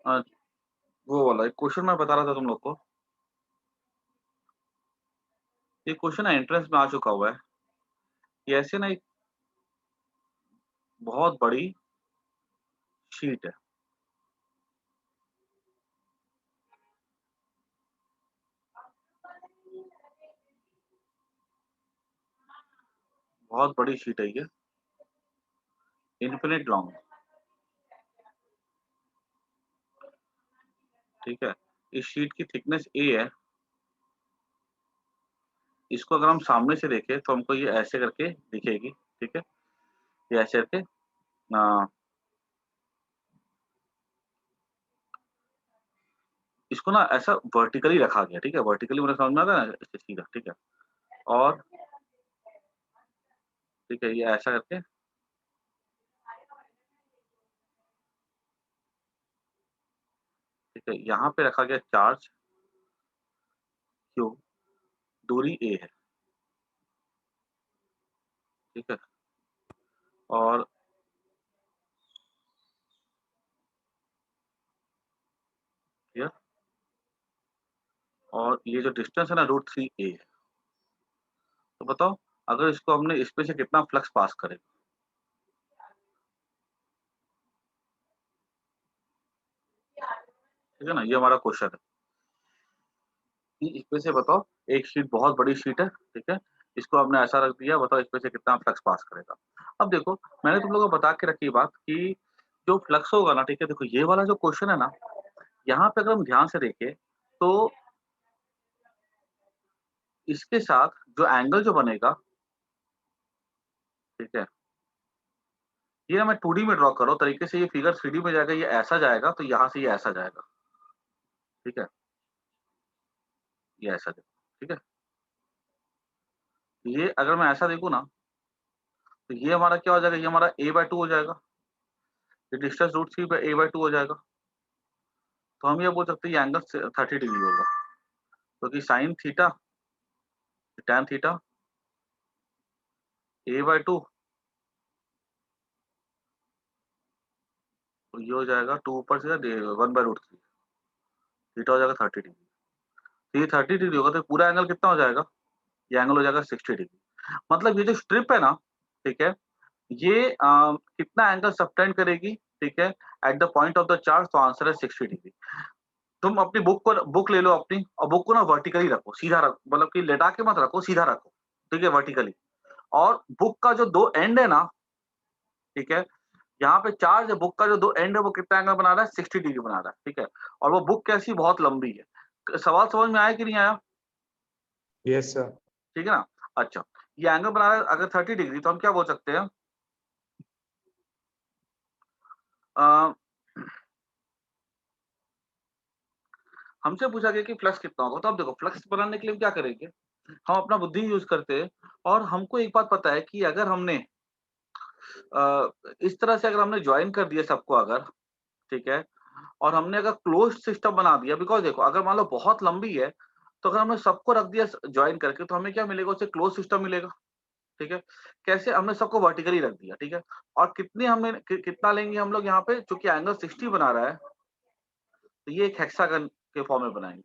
अ, वो वाला एक क्वेश्चन मैं बता रहा था तुम लोग को। ये क्वेश्चन ना एंट्रेंस में आ चुका हुआ है। ये ऐसे ना एक बहुत बड़ी शीट है। बहुत बड़ी शीट है ये, इन्फिनिट लॉन्ग, ठीक है? इस शीट की थिकनेस A है। इसको अगर हम सामने से देखें तो हमको ये ऐसे करके दिखेगी, ठीक है? ये ऐसे करके अ, इसको ना ऐसा वर्टिकली रखा गया, ठीक है? वर्टिकली मतलब समझ में आता है ना? ऐसे सीधा, ठीक है? और ठीक है, ये ऐसा करके, ठीक है? यहाँ पे रखा गया चार्ज Q, दूरी A है, ठीक है? और ये और ये जो डिस्टेंस है ना √3a है। तो बताओ अगर इसको हमने इसमें से कितना फ्लक्स पास करें, ठीक है ना? ये हमारा क्वेश्चन है कि इसमें से बताओ, एक शीट बहुत बड़ी शीट है, ठीक है? इसको हमने ऐसा रख दिया, बताओ इसमें से कितना फ्लक्स पास करेगा। अब देखो, मैंने तुम लोगों को बता के रखी बात कि जो फ्लक्स होगा ना, ठीक है? देखो ये वाला जो क्वेश्चन है ना, यहाँ पे अगर हम ध्यान से देखें तो इसके साथ जो एंगल जो बनेगा, ठीक है? ये ना मैं 2D में ड्रॉ कर रहा हूँ तरीके से, ये फिगर 3D में जाएगा, ये ऐसा जाएगा, तो यहाँ से ये ऐसा जाएगा, ठीक है? ये ऐसा देखो, ठीक है? ये अगर मैं ऐसा देखूँ ना, तो ये हमारा क्या हो जाएगा? ये हमारा a/2 हो जाएगा। ये डिस्टेंस √3 पे a/2 हो जाएगा। तो हम ये बोल सकते हैं ये एंगल 30 डिग्री होगा, क्योंकि sine theta, tan theta, a/2, तो ये हो जाएगा 2 ऊपर से 1/√3, थीटा हो जाएगा 30 डिग्री। तो ये 30 डिग्री होगा, तो पूरा एंगल कितना हो जाएगा? ये एंगल हो जाएगा 60 डिग्री। मतलब ये जो स्ट्रिप है ना, ठीक है? ये कितना एंगल सबटेंड करेगी, ठीक है? At the point of the charge, तो आंसर है 60 डिग्री। तुम अपनी बुक ले लो अपनी, और बुक को ना वर्टिकली रखो, सीधा रखो, मतलब कि लेटा के मत रखो, सीधा रखो, ठीक है? वर्टिकली। और बुक का जो 2 एंड है ना, ठीक है? यहाँ पे चार्ज है, बुक का जो 2 एंड है वो कितना एंगल बना रहा है? 60 डिग्री बना रहा है, ठीक है? और वो बुक कैसी, बहुत लंबी है। सवाल समझ में आया कि नहीं आया? Yes sir. ठीक है ना? अच्छा, ये एंगल बना रहा है अगर 30 डिग्री, तो हम क्या बोल सकते हैं? अ, हमसे पूछा गया कि फ्लक्स कितना होगा, तो अब देखो फ्लक्स बनाने के लिए हम क्या करेंगे? हम अपना बुद्धि यूज़ करते हैं, और हमको एक बात पता है कि अगर हमने इस तरह से अगर हमने जॉइन कर दिया सबको अगर, ठीक है? और हमने अगर क्लोज्ड सिस्टम बना दिया, बिकॉज़ देखो अगर मान लो बहुत लंबी है, तो अगर हमने सबको रख दिया जॉइन करके, तो हमें क्या मिलेगा? उससे क्लोज़ सिस्टम मिलेगा, ठीक है? कैसे? हमने सबको वर्टिकली रख दिया, ठीक है? और कितनी हमने कितना लेंगे हम लोग यहाँ पे, चूँकि एंगल 60 बना रहा है, तो ये एक हेक्सागन के फॉर्म में बनाएँगे।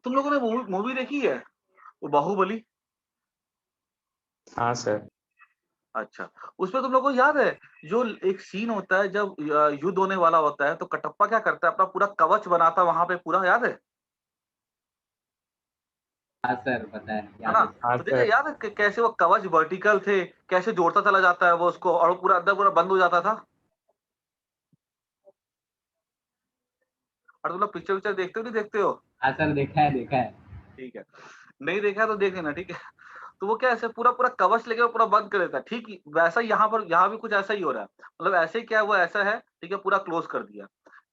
तुम लोगों ने मूवी मूवी देखी है? वो बाहुबली? हाँ सर। अच्छा, उसमें तुम लोगों को याद है, जो एक सीन होता है जब युद्ध होने वाला होता है, तो कटप्पा क्या करता है? अपना पूरा कवच बनाता है वहाँ पे पूरा, याद है? हाँ सर, पता है, है याद ना? है सर। हाँ तो देखा, सर। याद है कैसे वो कवच वर्टिकल थे, कैसे जोड़ता चला जाता है वो उसको, और वो पूरा अंदर पूरा बंद हो जाता था। और तुम लोग पिक्चर विक्चर देखते हो, नहीं देखते हो? हाँ सर, देखा है, देखा है। ठीक है, नहीं देखा है तो देख लेना, ठीक है? तो वो क्या ऐसे पूरा पूरा कवच लेके वो पूरा बंद कर देता है, ठीक वैसा ही यहाँ पर, यहाँ भी कुछ ऐसा ही हो रहा है। मतलब ऐसे ही क्या है, वो ऐसा है, ठीक है? पूरा क्लोज कर दिया।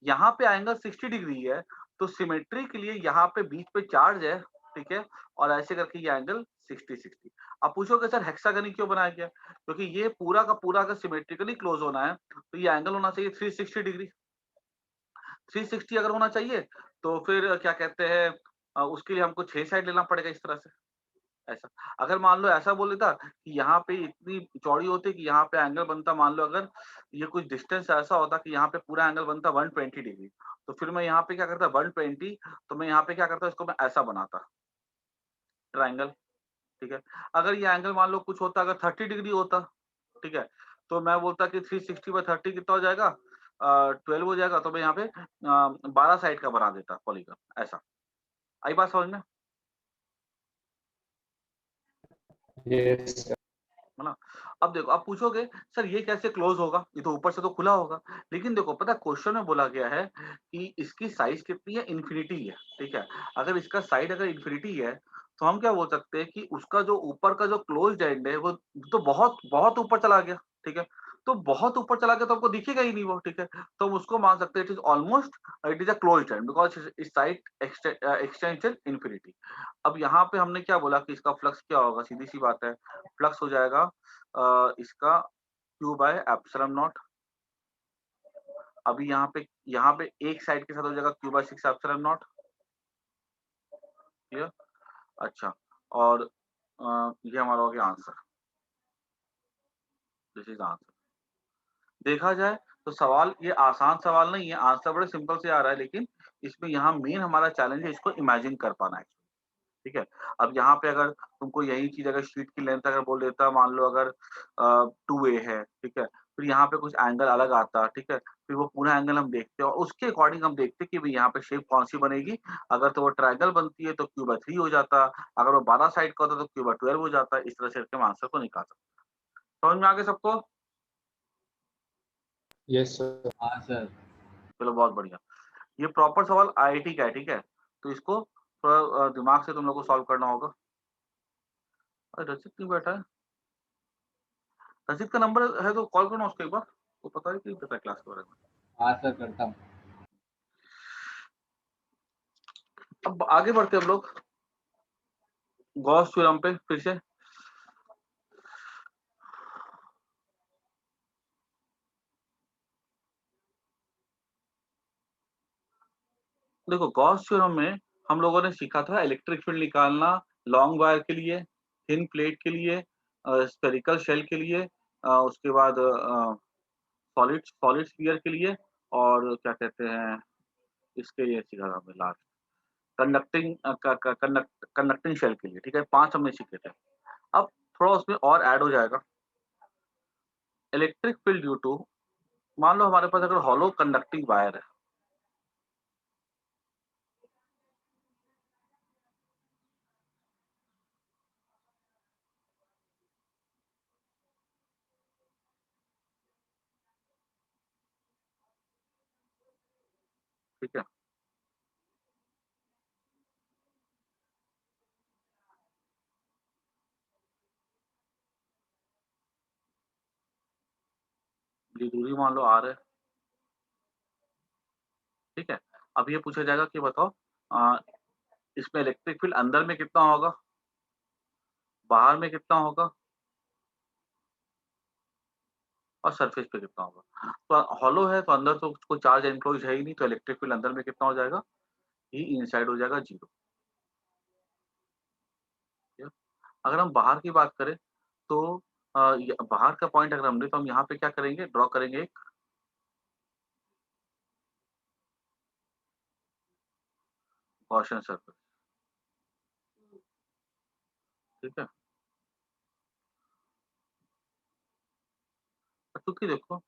यहाँ पे एंगल 60 डिग्री है, तो सिमेट्री के लिए यहाँ पे बीच पे चार्ज है, ठीक है? और ऐसे करके ये एंगल 60-60। अब पूछोगे सर हेक्सागन ही क्यों बनाया गया? क्योंकि ये पूरा का पूरा अगर सिमेट्रिकली क्लोज होना है, तो ये एंगल होना चाहिए 360 डिग्री। 360 अगर होना चाहिए, तो फिर क्या कहते हैं, उसके लिए हमको 6 साइड लेना पड़ेगा इस तरह से। ऐसा। अगर मान लो ऐसा बोल देता कि यहाँ पे इतनी चौड़ी होती कि यहाँ पे एंगल बनता, मान लो अगर ये कुछ डिस्टेंस ऐसा होता कि यहाँ पे पूरा एंगल बनता 120 डिग्री, तो फिर मैं यहाँ पे क्या करता 120, तो मैं यहाँ पे क्या करता इसको मैं ऐसा बनाता ट्रायंगल, ठीक है। अगर ये एंगल मान लो कुछ होता अगर 30 डिग्री होता, ठीक है, तो मैं बोलता कि 360/30 कितना हो जाएगा 12 हो जाएगा, तो मैं यहाँ पे 12 साइड का बना देता पॉलीगन ऐसा। आई बात समझ में? Yes, sir. है ना? अब देखो, अब पूछोगे सर ये कैसे क्लोज होगा? ये तो ऊपर से तो खुला होगा। लेकिन देखो पता है क्वेश्चन में बोला गया है कि इसकी साइज कितनी है? इन्फिनिटी है, ठीक है। अगर इसका साइड अगर इन्फिनिटी है, तो हम क्या बोल सकते हैं कि उसका जो ऊपर का जो क्लोज्ड एंड है वो तो बहुत बहुत ऊपर चला गया, ठीक है। तो बहुत ऊपर चला गया तो हमको दिखेगा ही नहीं वो, ठीक है। तो हम उसको मान सकते हैं it is almost, it is a closed end because it's side extension infinity. अब यहाँ पे हमने क्या बोला कि इसका फ्लक्स क्या होगा? सीधी-सी बात है, फ्लक्स हो जाएगा इसका Q बाय एप्सिलॉन नॉट। अभी यहाँ पे एक साइड के साथ हो जाएगा Q by 6 epsilon not, clear? अच्छा, और ये हमारा हो गया आंसर, दिस इज आंसर। देखा जाए तो सवाल ये आसान सवाल नहीं है, आंसर बड़े सिंपल से आ रहा है, लेकिन इसमें यहाँ मेन हमारा चैलेंज है इसको इमेजिन कर पाना है, ठीक है। अब यहाँ पे अगर तुमको यही चीज अगर शीट की लेंथ अगर बोल देता, मान लो अगर 2a है, ठीक है, फिर यहाँ पे कुछ एंगल अलग आता, ठीक है, फिर वो पूरा एंगल हम देखते हैं और उसके अकॉर्डिंग हम देखते हैं कि भाई यहाँ पे शेप कौन सी बनेगी। अगर तो वो ट्रायंगल बनती है तो Q/3 हो जाता, अगर वो 12 साइड का होता तो Q/12 हो जाता। इस तरह से करके हम आंसर को निकाल सकते। समझ में आ गया सबको? Yes, sir. हाँ सर। चलो बहुत बढ़िया। ये प्रॉपर सवाल IIT का है, ठीक है, तो इसको थोड़ा दिमाग से तुम लोग को सॉल्व करना होगा। अरे रचित क्यों बैठा है? रचित का नंबर है तो कॉल करना उसको एक बार, वो पता है कि पता है क्लास के बारे में। हाँ सर, करता हूँ। अब आगे बढ़ते हैं हम लोग गॉस थ्योरम पे फिर से। देखो गॉस थ्योरम में हम लोगों ने सीखा था इलेक्ट्रिक फील्ड निकालना लॉन्ग वायर के लिए, थिन प्लेट के लिए, स्फेरिकल शेल के लिए, उसके बाद सॉलिड सॉलिड स्फीयर के लिए, और क्या कहते हैं इसके लिए सीखा था हमने लास्ट कंडक्टिंग कंडक्टिंग शेल के लिए, ठीक है। 5 हमने सीखे थे। अब थोड़ा उसमें और ऐड हो जाएगा इलेक्ट्रिक फील्ड ड्यू टू, मान लो हमारे पास अगर हॉलो कंडक्टिंग वायर है, ठीक है। ये दूरी मान लो R है, ठीक है। अब ये पूछा जाएगा कि बताओ अ, इसमें इलेक्ट्रिक फील्ड अंदर में कितना होगा, बाहर में कितना होगा, और सरफेस पे कितना होगा। तो हॉलो है तो अंदर तो कोई चार्ज एनक्लोज है ही नहीं, तो इलेक्ट्रिक फील्ड अंदर में कितना हो जाएगा, ही इनसाइड हो जाएगा 0। अगर हम बाहर की बात करें तो बाहर का पॉइंट अगर हमने तो हम यहाँ पे क्या करेंगे, ड्रॉ करेंगे एक गॉसियन सर्कल, ठीक है। क्योंकि देखो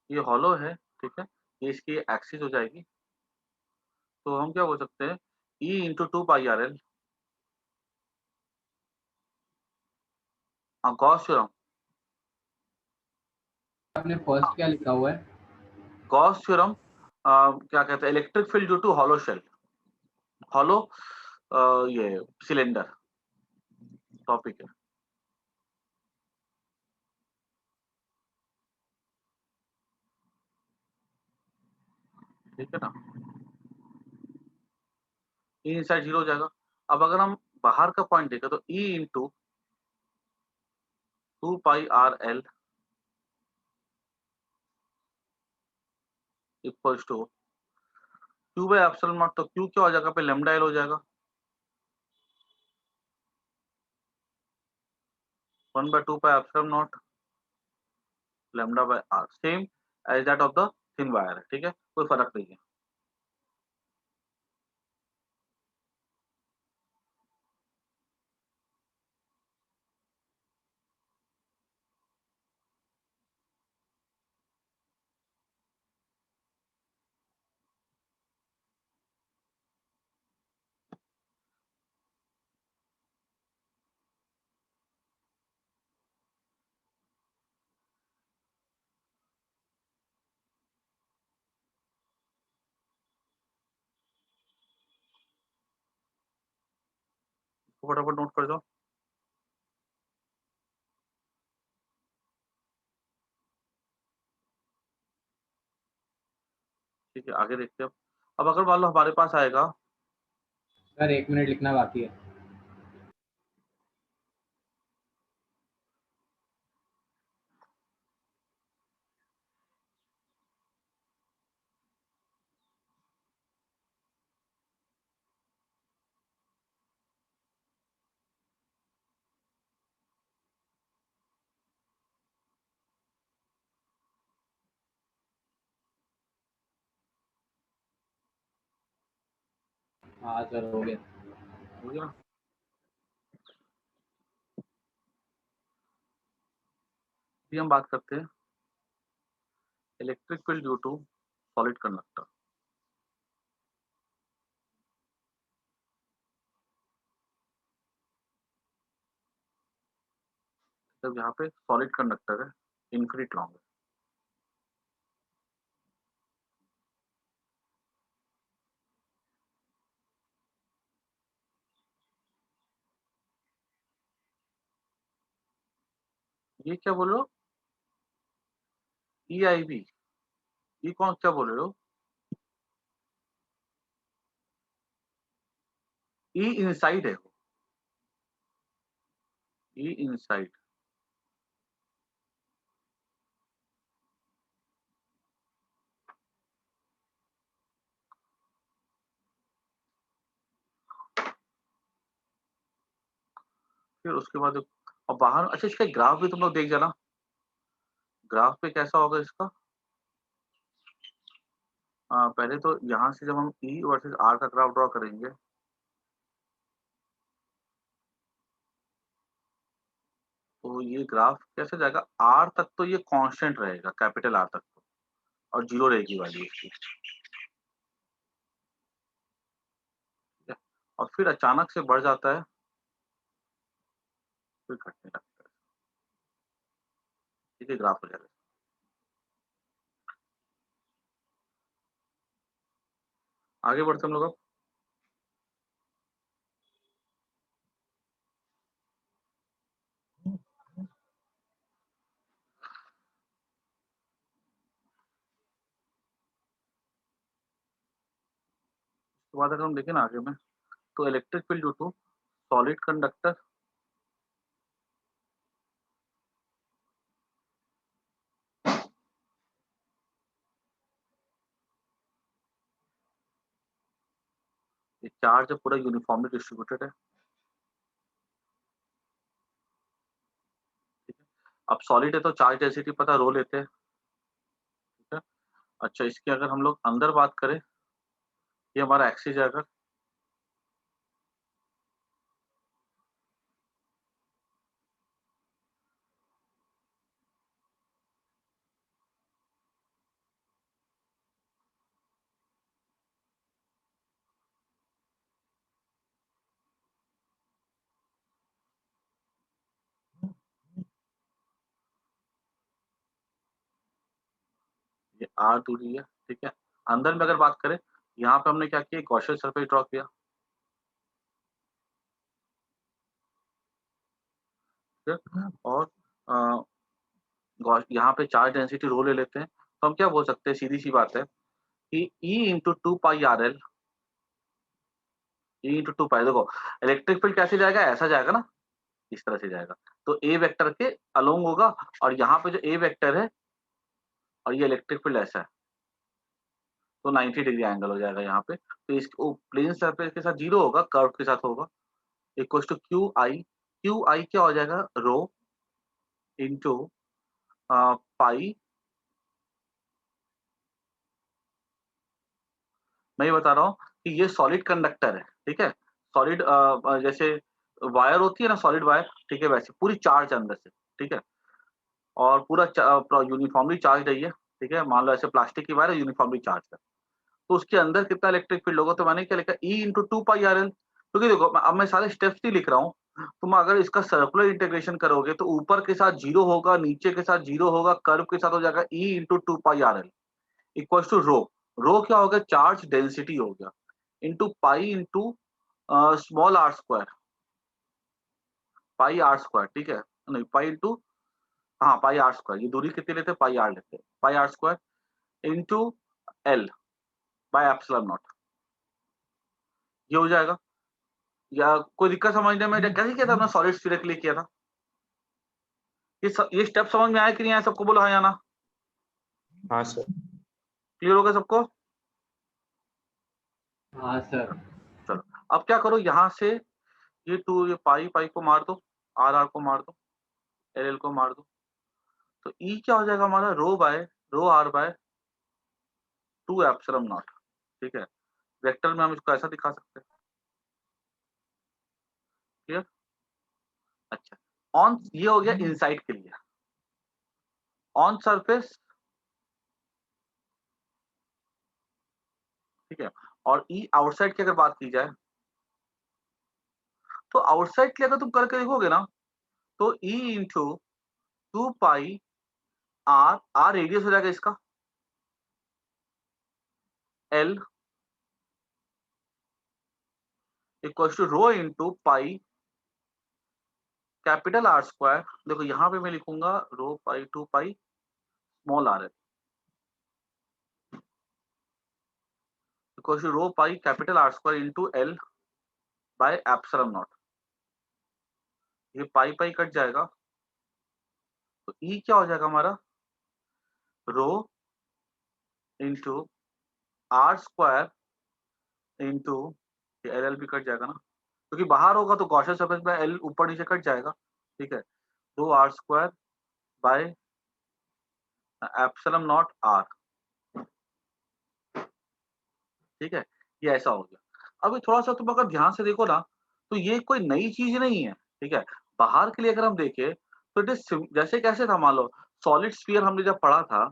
ये हॉलो है, ठीक है, ये इसकी एक्सिस हो जाएगी, तो हम क्या बोल सकते हैं E × 2 π r l Gauss theorem. आपने फर्स्ट क्या लिखा हुआ है? गॉस थ्योरम क्या कहते हैं electric field due to hollow shell, hollow ये सिलेंडर टॉपिक है, ठीक है ना। ई इनसाइड 0 हो जाएगा। अब अगर हम बाहर का पॉइंट देखें तो E × 2 π r l equals to Q by epsilon not, तो Q क्या हो जाएगा पे लैम्डा l हो जाएगा, 1/2 pi epsilon not lambda by r, same as that of the thin wire, ठीक है, कोई फर्क नहीं है। इसको फटाफट नोट कर दो। ठीक है, आगे देखते हैं। अब अगर मान लो हमारे पास आएगा, सर 1 मिनट लिखना बाकी है। हाँ सर हो गया। हो गया ना? अभी हम बात करते हैं electric field due to solid conductor. जब यहाँ पे सॉलिड कंडक्टर है, इन्फिनिट लॉन्ग है, ये क्या बोल रहे हो, ई आई बी, ये कौन क्या बोल रहे हो, ई इनसाइड है वो, ई इनसाइड। फिर उसके बाद और बाहर, अच्छा इसका ग्राफ भी तुम लोग देख जाना, ग्राफ पे कैसा होगा इसका। पहले तो यहाँ से जब हम ई वर्सेस आर का ग्राफ ड्रॉ करेंगे, तो ये ग्राफ कैसे जाएगा, आर तक तो ये कांस्टेंट रहेगा, कैपिटल आर तक तो, और जीरो रहेगी वैल्यू इसकी, ठीक है? और फिर अचानक से बढ़ जाता है, फिर घटने लगता है, ठीक है, ग्राफ हो जाएगा। आगे बढ़ते हम लोग अब। उसके बाद अगर हम देखें ना आगे में, तो electric field due to solid conductor, ये चार्ज पूरा यूनिफॉर्मली डिस्ट्रीब्यूटेड है, ठीक है। अब सॉलिड है तो चार्ज डेंसिटी पता रो लेते हैं, ठीक है। अच्छा इसकी अगर हम लोग अंदर बात करें, ये हमारा एक्सिस है, अगर ये आर दूरी है, ठीक है। अंदर में अगर बात करें, यहाँ पे हमने क्या किया, गॉसियन सरफेस ड्रॉ किया, ठीक है? और यहाँ पे चार्ज डेंसिटी रो ले लेते हैं, तो हम क्या बोल सकते हैं, सीधी सी बात है कि E into two pi R L, E into two pi, देखो इलेक्ट्रिक फील्ड कैसे जाएगा, ऐसा जाएगा ना, इस तरह से जाएगा, तो ए वेक्टर के अलोंग होगा, और यहाँ पे जो ए वेक्टर है और ये इलेक्ट्रिक फील्ड ऐसा है, तो 90 डिग्री एंगल हो जाएगा यहाँ पे, तो इस प्लेन सरफेस के साथ जीरो होगा, कर्व के साथ होगा, equal to q i, q i क्या हो जाएगा, रो इंटू पाई, मैं ये बता रहा हूँ कि ये सॉलिड कंडक्टर है, ठीक है। सॉलिड जैसे वायर होती है ना, सॉलिड वायर, ठीक है, वैसे पूरी चार्ज अंदर से, ठीक है, और पूरा यूनिफॉर्मली चार्ज है, ठीक है। मान लो ऐसे प्लास्टिक की वायर है, यूनिफॉर्मली चार्ज है, तो उसके अंदर कितना इलेक्ट्रिक फील्ड होगा, तो मैंने क्या लिखा, ई into two pi R L. क्योंकि देखो अब मैं सारे स्टेप्स नहीं लिख रहा हूँ, तुम अगर इसका सर्कुलर इंटीग्रेशन करोगे तो ऊपर के साथ जीरो होगा, नीचे के साथ जीरो होगा, कर्व के साथ हो जाएगा E into two pi R L equal to rho. Rho क्या हो गया, चार्ज डेंसिटी हो गया, into pi into small R square, pi are square, ठीक है, नहीं पाई इंटू, हाँ पाई आर स्क्वायर, ये दूरी कितनी लेते हैं, पाई आर लेते हैं, pi are square into L by epsilon naught, ये हो जाएगा। या कोई दिक्कत समझने में, कैसे किया था हमने सॉलिड स्फीयर के लिए किया था, ये स्टेप समझ में आया कि नहीं आया, सबको बोलो हाँ या ना, हाँ सर। क्लियर हो गया सबको। हाँ सर। चलो अब क्या करो, यहाँ से ये टू, ये पाई पाई को मार दो, आर आर को मार दो, एल एल को मार दो, तो ई क्या हो जाएगा हमारा, rho R by two epsilon naught, ठीक है। वेक्टर में हम इसको ऐसा दिखा सकते हैं, क्लियर। अच्छा, ऑन ये हो गया इनसाइड के लिए, ऑन सरफेस, ठीक है। और ई आउटसाइड की अगर बात की जाए, तो आउटसाइड के लिए अगर तुम करके देखोगे ना, तो E into two pi R, R radius हो जाएगा इसका, L equal to rho into pi capital R square. देखो यहाँ पे मैं लिखूंगा rho pi two pi small R L equal to rho pi capital R square into L by epsilon naught. ये pi pi cut जाएगा, तो ई क्या हो जाएगा हमारा, rho into are square into, L L भी कट जाएगा ना, क्योंकि बाहर होगा तो गॉसियन सरफेस में एल ऊपर नीचे कट जाएगा, ठीक है। Rho R square by epsilon not R, ठीक है, ये ऐसा हो गया। अभी थोड़ा सा तुम अगर ध्यान से देखो ना, तो ये कोई नई चीज नहीं है, ठीक है। बाहर के लिए अगर हम देखें तो इट इज जैसे कैसे था, मान लो सॉलिड स्फीयर हमने जब पढ़ा था,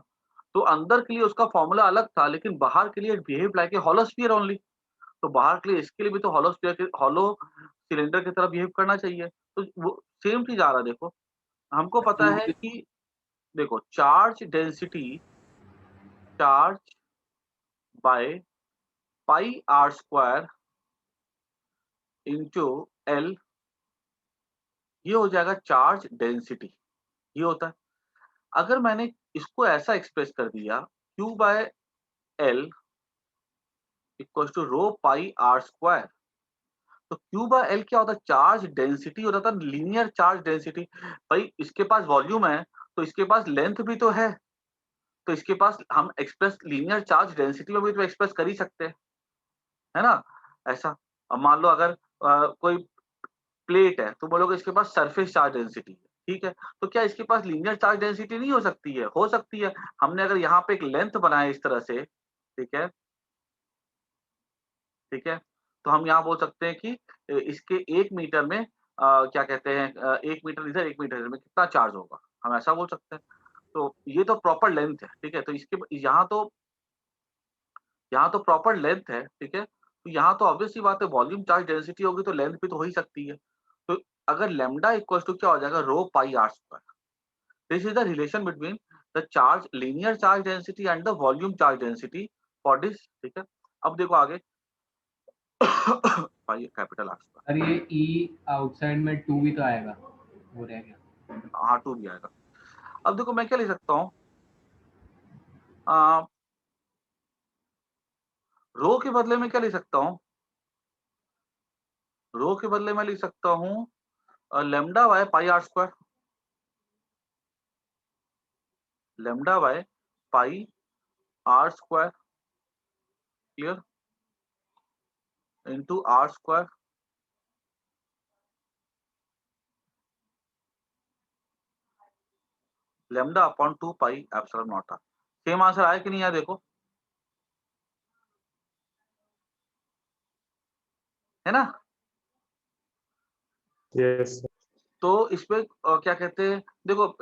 तो अंदर के लिए उसका फॉर्मूला अलग था, लेकिन बाहर के लिए behave like a hollow sphere only. तो बाहर के लिए, इसके लिए भी तो हॉलो स्फीयर के, हॉलो सिलेंडर की तरह बिहेव करना चाहिए, तो वो सेम चीज आ रहा है। देखो हमको पता है कि, देखो charge density, charge by pi are square into l, ये हो जाएगा चार्ज डेंसिटी, ये होता है। अगर मैंने इसको ऐसा एक्सप्रेस कर दिया, Q by l equal to rho pi are square, तो Q बाय एल क्या होता है, चार्ज डेंसिटी हो जाता है, लीनियर चार्ज डेंसिटी। भाई इसके पास वॉल्यूम है, तो इसके पास लेंथ भी तो है, तो इसके पास हम एक्सप्रेस लीनियर चार्ज डेंसिटी में भी तो एक्सप्रेस कर ही सकते हैं, है ना, ऐसा। अब मान लो अगर कोई प्लेट है, तो बोलोगे इसके पास सरफेस चार्ज डेंसिटी है, ठीक है। तो क्या इसके पास लीनियर चार्ज डेंसिटी नहीं हो सकती है, हो सकती है। हमने अगर यहाँ पे एक लेंथ बनाया इस तरह से, ठीक है, ठीक है, तो हम यहाँ बोल सकते हैं कि इसके 1 मीटर में क्या कहते हैं, 1 मीटर इधर 1 मीटर इधर में कितना चार्ज होगा, हम ऐसा बोल सकते हैं। तो ये तो प्रॉपर लेंथ है, ठीक है। तो इसके यहाँ तो प्रॉपर लेंथ है, ठीक है। तो यहाँ तो ऑब्वियस सी बात है, वॉल्यूम चार्ज डेंसिटी होगी तो लेंथ भी तो हो ही सकती है। तो अगर लेमडा इक्वल टू क्या हो जाएगा, rho pi are square. This is the relation between the charge, linear charge density and the volume charge density for this, ठीक है। अब देखो आगे पाई कैपिटल आर स्क्वायर, और ये ई आउटसाइड में 2 भी तो आएगा, वो रह गया। हाँ टू भी आएगा। अब देखो मैं क्या लिख सकता हूँ, रो के बदले में क्या लिख सकता हूँ, रो के बदले में लिख सकता हूँ lambda by pi are square, lambda by pi are square, clear, into are square lambda upon 2 pi epsilon not r. Same answer आया कि नहीं आया देखो, है ना? Yes sir. तो इसमें क्या कहते हैं, देखो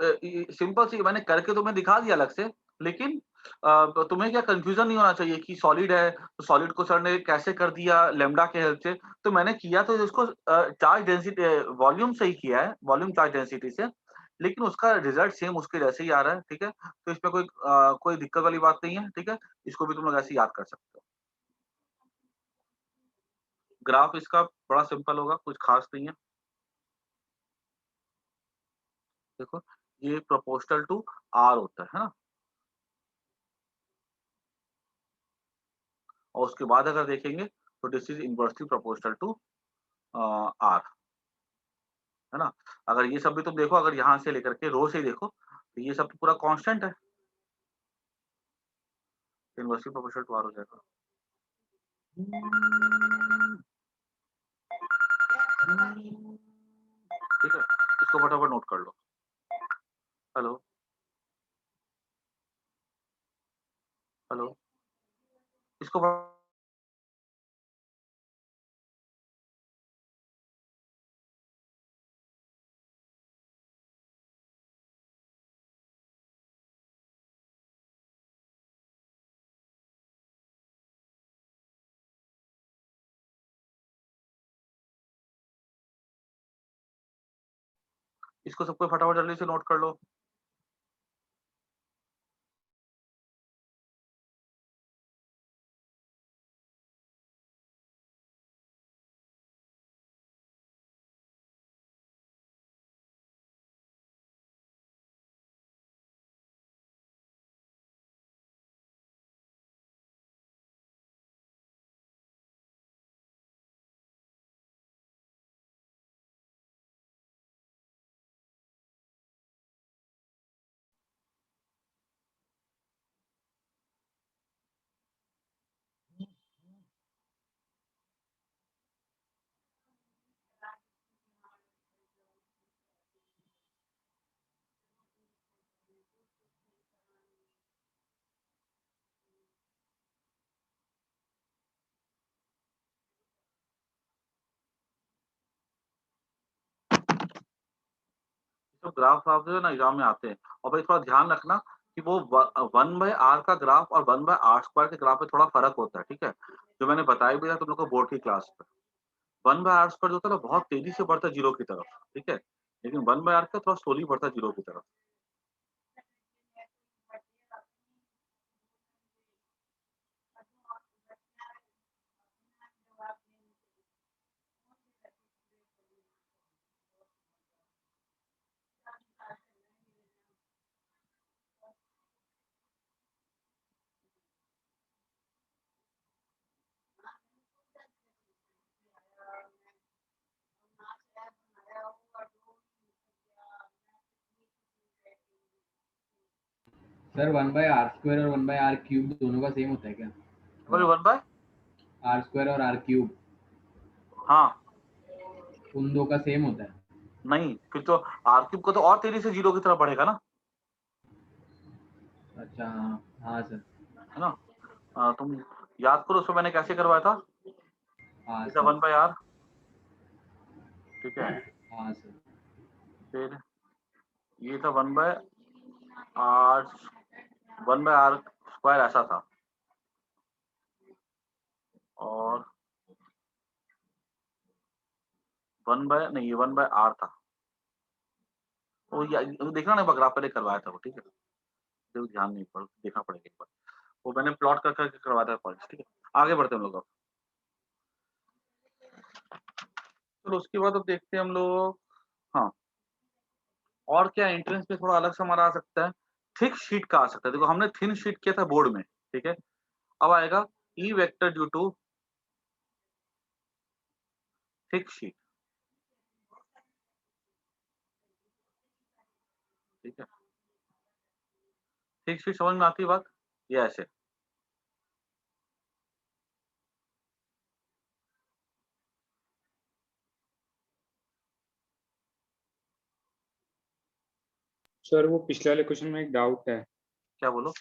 सिंपल सी मैंने करके तुम्हें दिखा दिया अलग से, लेकिन तुम्हें क्या कंफ्यूजन नहीं होना चाहिए कि सॉलिड है तो सॉलिड को सर ने कैसे कर दिया लैम्डा के हेल्प से। तो मैंने किया तो इसको चार्ज डेंसिटी वॉल्यूम से ही किया है, वॉल्यूम चार्ज डेंसिटी से, लेकिन उसका रिजल्ट सेम उसके जैसे ही आ रहा है, ठीक है? तो इसमें कोई दिक्कत वाली बात नहीं है, ठीक है? इसको भी तुम लोग ऐसे याद कर सकते हो। ग्राफ इसका बड़ा सिंपल होगा, कुछ खास नहीं है। देखो ये प्रोपोर्शनल टू आर होता है ना, और उसके बाद अगर देखेंगे तो this is inversely proportional to r, है ना? अगर ये सब भी तुम देखो, अगर यहाँ से लेकर के रो से ही देखो तो ये सब तो पूरा कांस्टेंट है, इनवर्सली प्रोपोर्शनल टू आर हो जाएगा। ठीक है, इसको फटाफट नोट कर लो। हेलो हेलो, इसको इसको सबको फटाफट जल्दी से नोट कर लो। तो ग्राफ आप जो है ना एग्जाम में आते हैं, और भाई थोड़ा ध्यान रखना कि वो 1/r का ग्राफ और 1/r² के ग्राफ में थोड़ा फर्क होता है, ठीक है? जो मैंने बताया भी था तुम लोग को बोर्ड की क्लास में। 1/r² जो होता है ना बहुत तेजी से बढ़ता है जीरो की तरफ, ठीक है? लेकिन 1/r का थोड़ा स्लोली बढ़ता है जीरो की तरफ। सर 1/r² और 1/r³ दोनों का सेम होता है क्या? बोले 1/, r² और r³, हाँ उन दो का सेम होता है? नहीं, फिर तो r³ को तो और तेजी से जीरो की तरफ बढ़ेगा ना, अच्छा हाँ हाँ सर। है ना? तुम याद करो उसमें मैंने कैसे करवाया था, हाँ ये था सर। 1/r, ठीक है? हाँ सर। फिर ये था 1/r, 1/r² ऐसा था, और 1/, नहीं ये 1/r था। वो देखना ना, ग्राफ पहले करवाया था वो, ठीक है? तो ध्यान नहीं पड़, देखना पड़ेगा एक बार। वो मैंने प्लॉट कर करके करवाया था कॉलेज, ठीक है? आगे बढ़ते हैं हम लोग अब। चलो उसके बाद अब देखते हैं हम लोग, हाँ, और क्या एंट्रेंस में थोड़ा अलग सा हमारा आ सकता है, थिक शीट का आ सकता है। देखो हमने थिन शीट किया था बोर्ड में, ठीक है? अब आएगा e vector due to thick sheet, ठीक है? थिक शीट समझ में आती है बात? ये ऐसे, सर वो पिछले वाले क्वेश्चन में एक डाउट है क्या बोलो?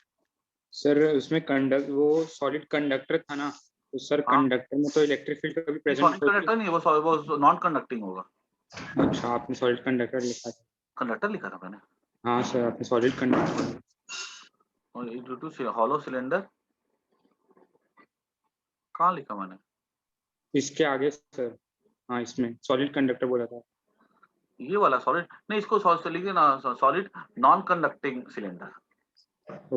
सर, उसमें वो सॉलिड कंडक्टर था ना, तो सर हाँ। कंडक्टर में तो इलेक्ट्रिक फील्ड कभी प्रेजेंट सॉलिड होती कंडक्टर नहीं है, वो नॉन कंडक्टिंग होगा। है? अच्छा, आपने सॉलिड कंडक्टर लिखा था। कंडक्टर लिखा था मैंने। हाँ सर, आपने सॉलिड कंडक्टर। और ड्यू टू हॉलो सिलेंडर कहाँ लिखा मैंने? इसके आगे सर, हाँ इसमें सॉलिड कंडक्टर बोला था। ये वाला सॉलिड नहीं, इसको सॉलिड लिखिए ना, solid non conducting cylinder.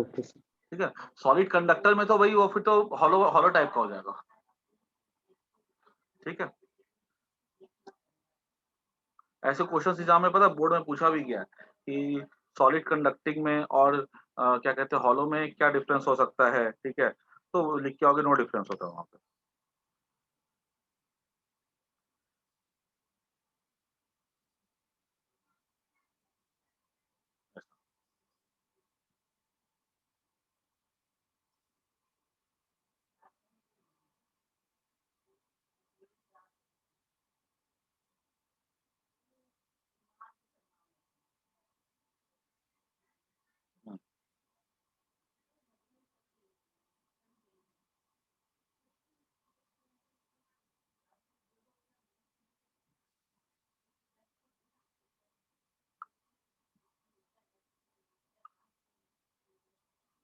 Okay sir. ठीक है। सॉलिड कंडक्टर में तो भाई वो फिर तो हॉलो हॉलो टाइप का हो जाएगा। ठीक है। ऐसे क्वेश्चन एग्जाम में पता बोर्ड में पूछा भी गया है कि सॉलिड कंडक्टिंग में और क्या कहते हैं हॉलो में क्या डिफरेंस हो सकता है। ठीक है, तो लिख के आओगे नो डिफरेंस होता है वहां पे।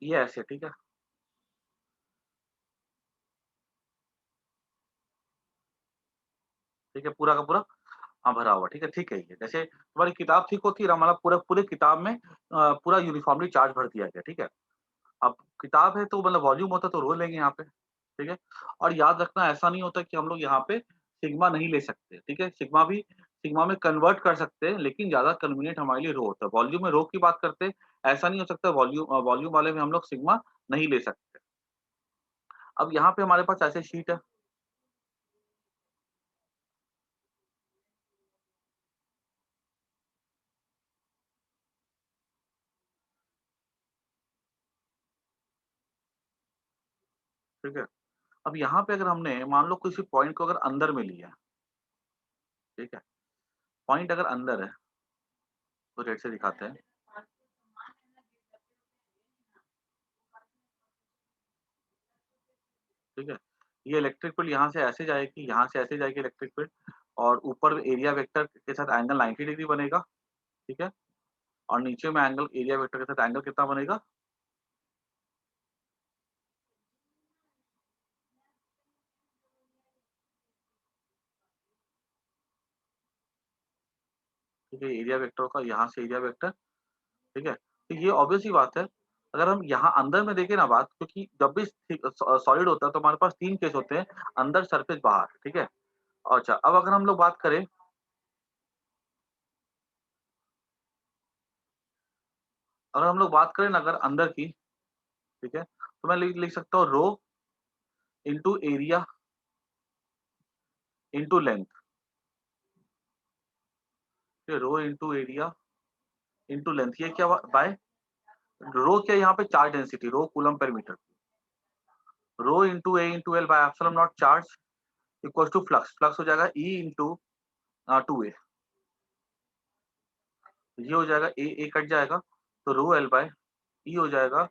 ये ऐसे ठीक है। ठीक है, पूरा का पूरा हाँ भरा हुआ। ठीक है, ठीक है। ये जैसे तुम्हारी किताब ठीक होती है ना, मतलब पूरा पूरे किताब में पूरा यूनिफॉर्मली चार्ज भर दिया गया। ठीक है। अब किताब है तो मतलब वॉल्यूम होता तो रो लेंगे यहाँ पे। ठीक है। और याद रखना ऐसा नहीं होता कि हम लोग यहाँ पे सिग्मा नहीं ले सकते। ठीक है, सिग्मा भी सिग्मा में कन्वर्ट कर सकते हैं, लेकिन ज्यादा कन्वीनियंट हमारे लिए रो होता है। वॉल्यूम में रो की बात करते हैं, ऐसा नहीं हो सकता वॉल्यूम वॉल्यूम वाले में हम लोग सिग्मा नहीं ले सकते। अब यहाँ पे हमारे पास ऐसे शीट है। ठीक है। अब यहाँ पे अगर हमने मान लो किसी पॉइंट को अगर अंदर में लिया है, ठीक है, पॉइंट अगर अंदर है तो रेड से दिखाते हैं। ठीक है, ये इलेक्ट्रिक फील्ड यहाँ से ऐसे जाएगी, यहाँ से ऐसे जाएगी इलेक्ट्रिक फील्ड, और ऊपर एरिया वेक्टर के साथ एंगल 90 डिग्री बनेगा। ठीक है, और नीचे में एंगल एरिया वेक्टर के साथ एंगल कितना बनेगा? ठीक है, एरिया वेक्टर का यहाँ से एरिया वेक्टर। ठीक है, तो ये ऑब्वियस ही बात है। अगर हम यहाँ अंदर में देखें ना बात, क्योंकि जब भी सॉलिड होता है तो हमारे पास तीन केस होते हैं, अंदर, सरफेस, बाहर। ठीक है। अच्छा, अब अगर हम लोग बात करें, अगर हम लोग बात करें ना अगर अंदर की, ठीक है, तो मैं लिख सकता हूँ rho into area into length. Rho into area into length, ये क्या बाय रो, क्या यहाँ पे charge density, rho coulomb per metre, rho into a into L by epsilon not charge equal to flux. Flux हो जाएगा E into 2a। ये हो जाएगा ए कट जाएगा, तो रो एल बाय ई हो जाएगा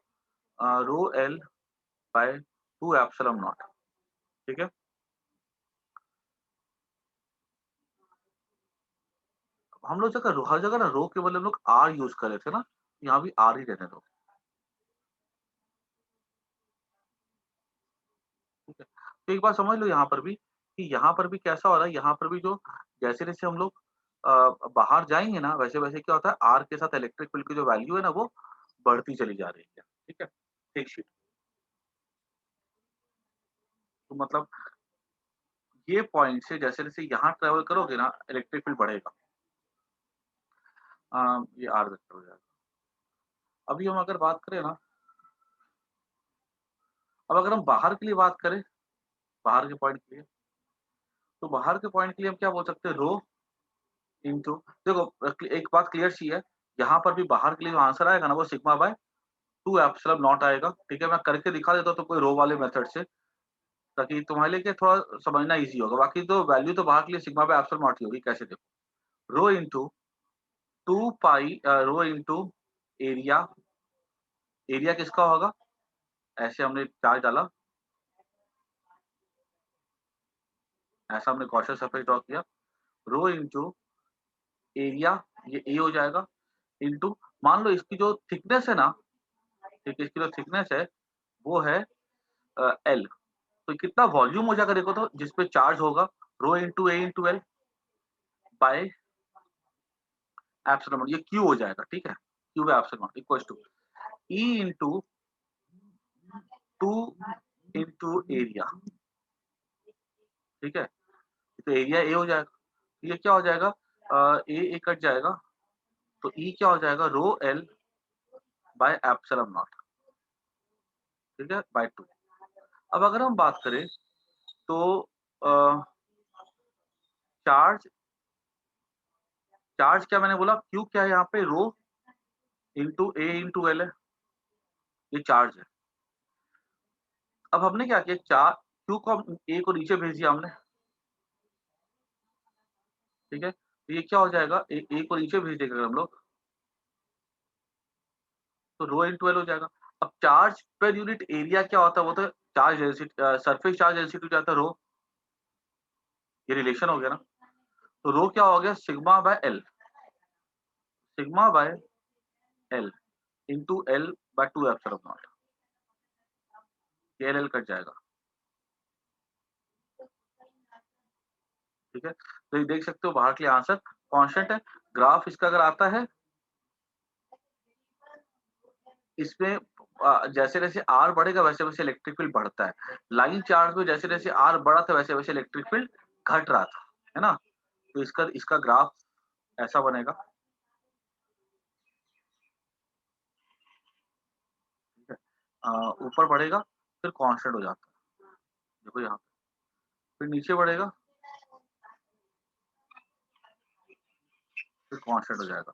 rho L by 2 epsilon naught. ठीक है। हम लोग जगह हर जगह ना रो के बदले हम लोग आर यूज कर रहे थे ना, यहाँ भी आर ही रहने दो। ठीक है, तो एक बात समझ लो यहाँ पर भी कि यहाँ पर भी कैसा हो रहा है, यहाँ पर भी जो जैसे जैसे हम लोग बाहर जाएंगे ना, वैसे वैसे क्या होता है, आर के साथ इलेक्ट्रिक फील्ड की जो वैल्यू है ना वो बढ़ती चली जा रही है। ठीक है, एक शीट। तो मतलब ये पॉइंट से जैसे जैसे यहाँ ट्रेवल करोगे ना, इलेक्ट्रिक फील्ड बढ़ेगा। ये आर वेक्टर हो जाएगा। अभी हम अगर बात करें ना, अब अगर हम बाहर के लिए बात करें, बाहर के पॉइंट के लिए, तो बाहर के पॉइंट के लिए हम क्या बोल सकते हैं, रो इंटू, देखो एक बात क्लियर सी है, यहाँ पर भी बाहर के लिए जो आंसर आएगा ना वो सिग्मा बाय 2 एप्सिलॉन नॉट आएगा। ठीक है, मैं करके दिखा देता हूँ तो कोई रो वाले मेथड से, ताकि तुम्हारे लिए क्या थोड़ा समझना इजी होगा। बाकी तो वैल्यू तो बाहर के लिए सिग्मा बाय एप्सिलॉन नॉट ही होगी। कैसे देखो, रो इंटू 2 पाई रो इंटू एरिया, एरिया किसका होगा, ऐसे हमने चार्ज डाला, ऐसा हमने गॉसियन सरफेस ड्रॉ किया, रो इनटू एरिया, ये ए हो जाएगा, इनटू मान लो इसकी जो थिकनेस है ना, ठीक है, इसकी जो थिकनेस है वो है एल, तो कितना वॉल्यूम हो जाएगा देखो तो, जिसपे चार्ज होगा rho into A into L by epsilon, ये क्यू हो जाएगा, ठीक है, Q by epsilon equals to E into 2 into area, ठीक है, तो एरिया ए हो जाएगा, ये क्या हो जाएगा, ए कट जाएगा, तो ई क्या हो जाएगा, rho L by epsilon naught, ठीक है, बाय 2। अब अगर हम बात करें तो चार्ज, चार्ज क्या मैंने बोला, क्यू क्या है यहाँ पे, रो इंटू ए इंटू एल है, ये चार्ज है। अब हमने क्या किया, चार क्यू को हम ए को नीचे भेज दिया हमने, ठीक है, तो ये क्या हो जाएगा, ए को नीचे भेज देंगे अगर हम लोग, तो रो इंटू एल हो जाएगा। अब चार्ज पर यूनिट एरिया क्या होता है, वो तो charge density, surface charge density हो जाता है रो, ये रिलेशन हो गया ना, तो रो क्या हो गया, sigma by L, sigma by L into L by 2 epsilon not, L L cut जाएगा, ठीक है, तो ये देख सकते हो बाहर के लिए आंसर कांस्टेंट है। ग्राफ इसका अगर आता है, इसमें जैसे जैसे आर बढ़ेगा वैसे वैसे इलेक्ट्रिक फील्ड बढ़ता है, लाइन चार्ज में जैसे जैसे आर बढ़ा था वैसे वैसे इलेक्ट्रिक फील्ड घट रहा था, है ना, तो इसका इसका ग्राफ ऐसा बनेगा, ठीक है, ऊपर बढ़ेगा फिर कांस्टेंट हो जाता है, देखो यहाँ पे, फिर नीचे बढ़ेगा फिर कांस्टेंट हो जाएगा,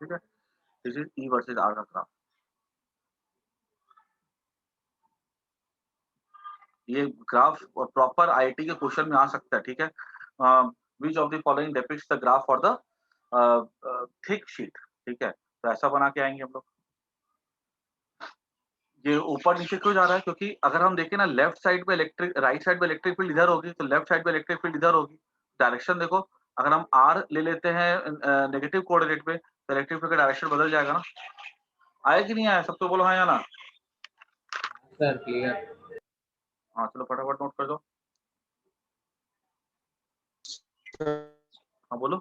ठीक है, this is E versus are का ग्राफ, ये ग्राफ प्रॉपर आईआईटी के क्वेश्चन में आ सकता है, ठीक है, which of the following depicts the graph for the thick sheet, ठीक है, तो ऐसा बना के आएंगे हम लोग। ये ऊपर नीचे क्यों जा रहा है, क्योंकि अगर हम देखें ना, लेफ्ट साइड पे इलेक्ट्रिक, राइट साइड पे इलेक्ट्रिक फील्ड इधर होगी, तो लेफ्ट साइड पे इलेक्ट्रिक फील्ड इधर होगी, डायरेक्शन देखो, अगर हम आर ले लेते हैं नेगेटिव कोऑर्डिनेट पे, तो इलेक्ट्रिक फील्ड का डायरेक्शन बदल जाएगा ना, आया कि नहीं आया, सब तो बोलो हाँ या ना। Sir clear. हाँ चलो फटाफट नोट कर दो, हाँ बोलो,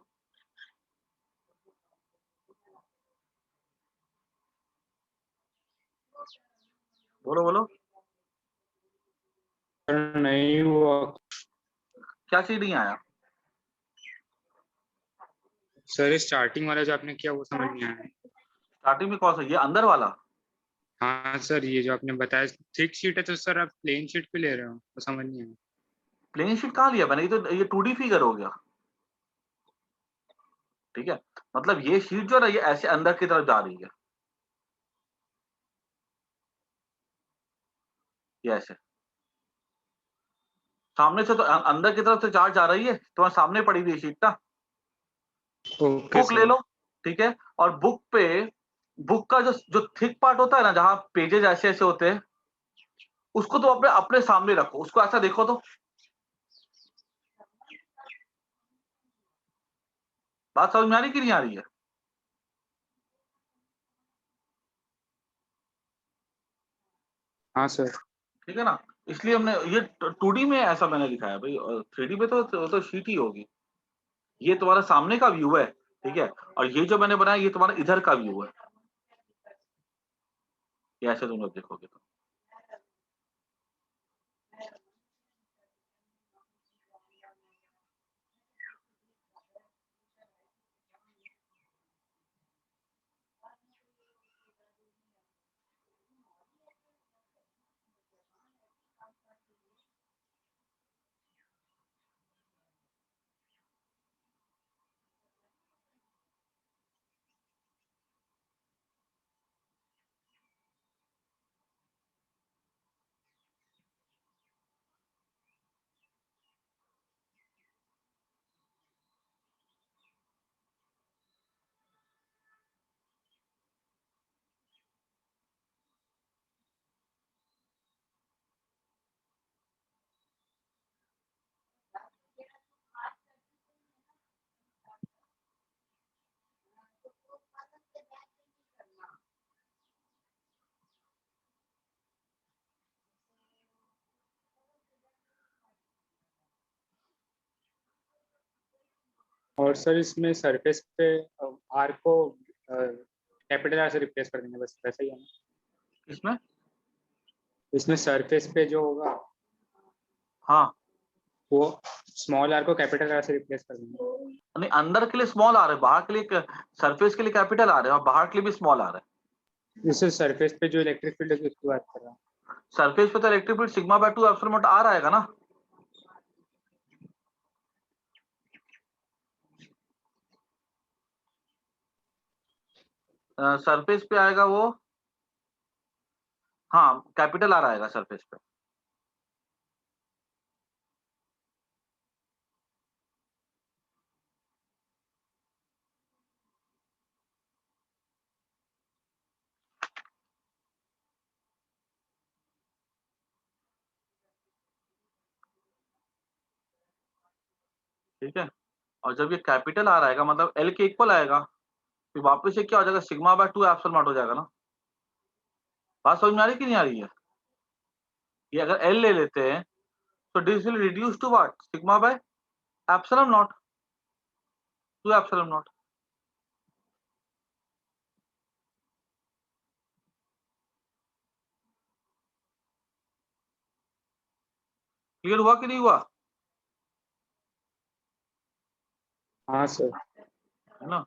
बोलो बोलो, नहीं हुआ क्या चीज नहीं आया, सर, स्टार्टिंग वाला जो आपने किया वो समझ नहीं आया। स्टार्टिंग में कौन सा, ये अंदर वाला, हाँ सर, ये जो आपने बताया थिक शीट है, तो सर आप प्लेन शीट पे ले रहे हो, तो समझ नहीं आया। प्लेन शीट कहाँ लिया मैंने, ये तो ये 2D फिगर हो गया, ठीक है, मतलब ये शीट जो है ना, ये ऐसे अंदर की तरफ जा रही है, ये ऐसे सामने से, तो अंदर की तरफ से चार्ज आ रही है, तुम्हारे सामने पड़ी हुई शीट ना, ओके बुक ले सर। लो, ठीक है, और बुक पे, बुक का जो जो थिक पार्ट होता है ना, जहां पेजेस ऐसे ऐसे होते हैं, उसको तो अपने अपने सामने रखो, उसको ऐसा देखो तो, बात समझ में आ रही कि नहीं आ रही है, हाँ सर। ठीक है ना, इसलिए हमने ये 2D में ऐसा मैंने दिखाया भाई, 3D में तो शीट ही होगी, ये तुम्हारा सामने का व्यू है, ठीक है, और ये जो मैंने बनाया ये तुम्हारा इधर का व्यू है, ये ऐसे तुम लोग देखोगे तो, और सर इसमें सरफेस पे आर को कैपिटल आर से रिप्लेस कर देंगे, बस वैसा ही है ना? इसमें इसमें सरफेस पे जो होगा हाँ, वो स्मॉल आर को कैपिटल आर से रिप्लेस कर देंगे। नहीं अंदर के लिए स्मॉल आ रहा है, बाहर के लिए सरफेस के लिए कैपिटल आ रहा है और बाहर के लिए भी स्मॉल आ रहा है। इससे सरफेस पे जो इलेक्ट्रिक फील्ड है उसकी बात कर रहा हूँ। सरफेस पे तो electric field sigma by 2 epsilon not r आएगा ना। सरफेस पे आएगा वो, हाँ कैपिटल आर आएगा सरफेस पे। ठीक है, और जब ये कैपिटल आर आएगा मतलब एल के इक्वल आएगा, फिर वापस से क्या हो जाएगा, सिग्मा बाय 2 एप्सिलॉन नॉट हो जाएगा ना। बात समझ में आ रही कि नहीं आ रही है? ये अगर एल ले लेते हैं तो this will reduce to what, sigma by epsilon not, 2 epsilon not. Clear हुआ कि नहीं हुआ? हाँ सर। है ना।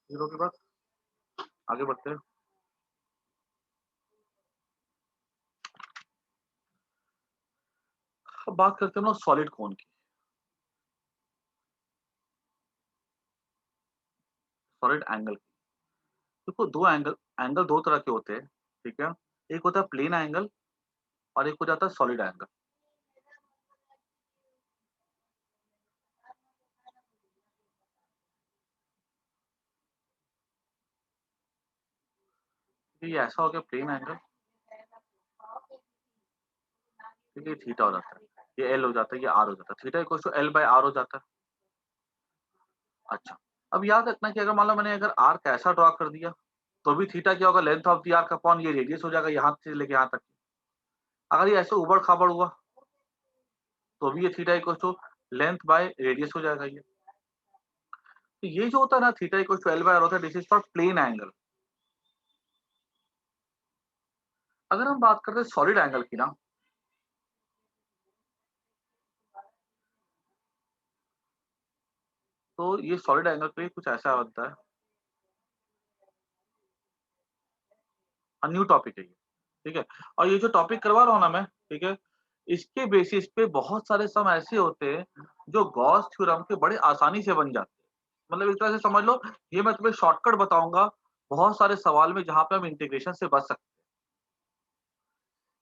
जीरो के बाद आगे बढ़ते हैं। अब बात करते हैं ना सॉलिड कोन की। सॉलिड एंगल की, देखो दो एंगल, एंगल दो तरह के होते हैं, ठीक है। एक होता है प्लेन एंगल और एक हो जाता है सॉलिड एंगल। ये ऐसा हो गया प्लेन एंगल, ठीक है, थीटा हो जाता है, ये एल हो जाता है, ये आर हो जाता है, theta equal to l by r हो जाता है। अच्छा, अब याद रखना कि अगर मान लो मैंने अगर आर का ऐसा ड्रॉ कर दिया तो भी थीटा क्या होगा, length of the arc upon ये रेडियस हो जाएगा यहाँ से लेके यहाँ तक। अगर ये ऐसे उबड़ खाबड़ हुआ तो भी ये theta equal to length by radius हो जाएगा ये। तो ये जो होता है ना theta equal to l by r होता है, this is for plane angle. अगर हम बात करते हैं सॉलिड एंगल की ना, तो ये सॉलिड एंगल पे कुछ ऐसा होता है, न्यू टॉपिक है ये, ठीक है। और ये जो टॉपिक करवा रहा हूँ ना मैं, ठीक है, इसके बेसिस पे बहुत सारे सम ऐसे होते हैं जो गॉस थ्योरम के बड़े आसानी से बन जाते हैं। मतलब एक तरह से समझ लो, ये मैं तुम्हें शॉर्टकट बताऊंगा बहुत सारे सवाल में जहां पे हम इंटीग्रेशन से बच सकते हैं।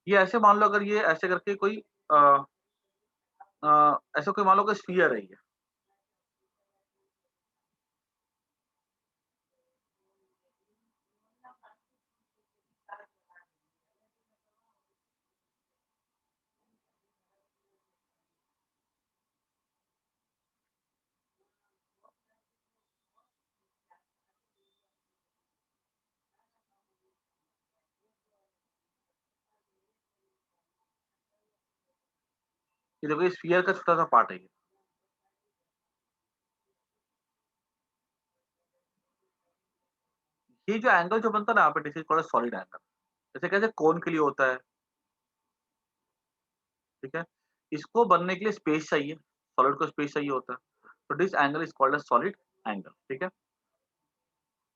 ये ऐसे मान लो अगर ये ऐसे करके कोई ऐसा कोई मान लो कि स्फीयर है ये, ये देखो ये स्फीयर का छोटा सा पार्ट है ये, ये जो एंगल जो बनता है ना यहाँ पे, this is called solid angle. जैसे कैसे कोन के लिए होता है, ठीक है, इसको बनने के लिए स्पेस चाहिए, सॉलिड को स्पेस चाहिए होता है, तो this angle is called a solid angle, ठीक है।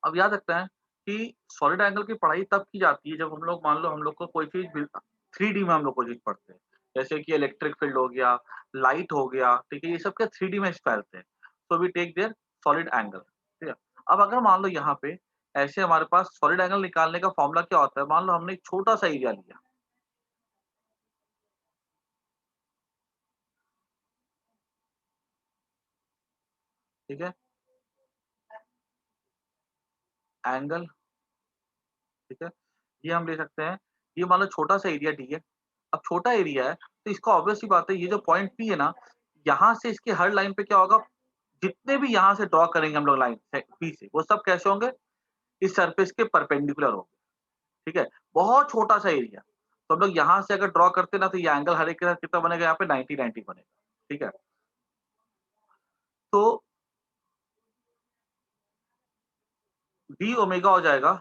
अब याद रखते हैं कि सॉलिड एंगल की पढ़ाई तब की जाती है जब हम लोग, मान लो हम लोग को कोई चीज 3D में हम लोग कोई चीज पढ़ते हैं, जैसे कि इलेक्ट्रिक फील्ड हो गया, लाइट हो गया, ठीक है, ये सब क्या 3D में फैलते हैं, so we take their solid angle, ठीक है। अब अगर मान लो यहाँ पे ऐसे हमारे पास सॉलिड एंगल निकालने का फॉर्मूला क्या होता है, मान लो हमने एक छोटा सा एरिया लिया, ठीक है, एंगल, ठीक है, ये हम ले सकते हैं, ये मान लो छोटा सा एरिया डी है। अब छोटा एरिया है तो इसका ऑब्वियस सी बात है, ये जो पॉइंट पी है ना, यहाँ से इसके हर लाइन पे क्या होगा, जितने भी यहाँ से ड्रॉ करेंगे हम लोग लाइन पी से, वो सब कैसे होंगे, इस सरफेस के परपेंडिकुलर होंगे, ठीक है। बहुत छोटा सा एरिया, तो हम लोग यहाँ से अगर ड्रॉ करते ना, तो ये एंगल हर एक के साथ कितना बनेगा, यहाँ पे 90-90 बनेगा, ठीक है। तो डी ओमेगा हो जाएगा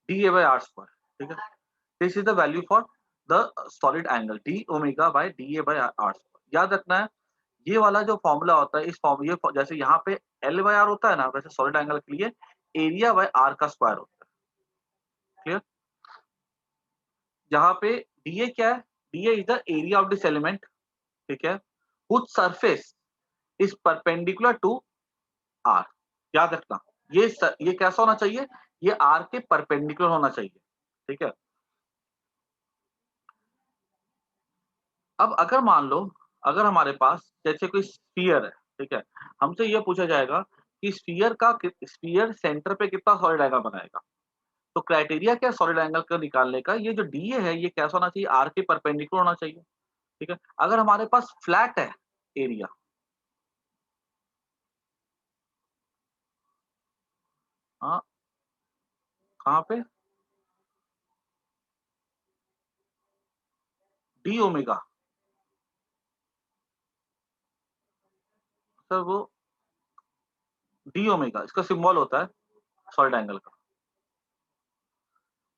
D A by R square, ठीक है। This is the value for the solid angle, D omega by D A by R square. याद रखना है ये वाला जो फॉर्मूला होता है, इस फॉर्म ये जैसे यहाँ पे एल बाय आर होता है ना, वैसे सॉलिड एंगल के लिए एरिया बाय आर का स्क्वायर होता है, क्लियर। यहाँ पे डी ए क्या है, D A is the area of this element, ठीक है, which surface is perpendicular to R. याद रखना ये कैसा होना चाहिए, ये आर के परपेंडिकुलर होना चाहिए, ठीक है। अब अगर मान लो, अगर हमारे पास जैसे कोई स्फीयर है, ठीक है, हमसे ये पूछा जाएगा कि स्फीयर सेंटर पे कितना सॉलिड एंगल बनाएगा, तो क्राइटेरिया क्या है सॉलिड एंगल का निकालने का, ये जो डीए है ये कैसा होना चाहिए, आर के परपेंडिकुलर होना चाहिए, ठीक है। अगर हमारे पास फ्लैट है एरिया, हाँ, कहाँ पे, डी ओमेगा, सर वो डी ओमेगा इसका सिंबल होता है सॉलिड एंगल का।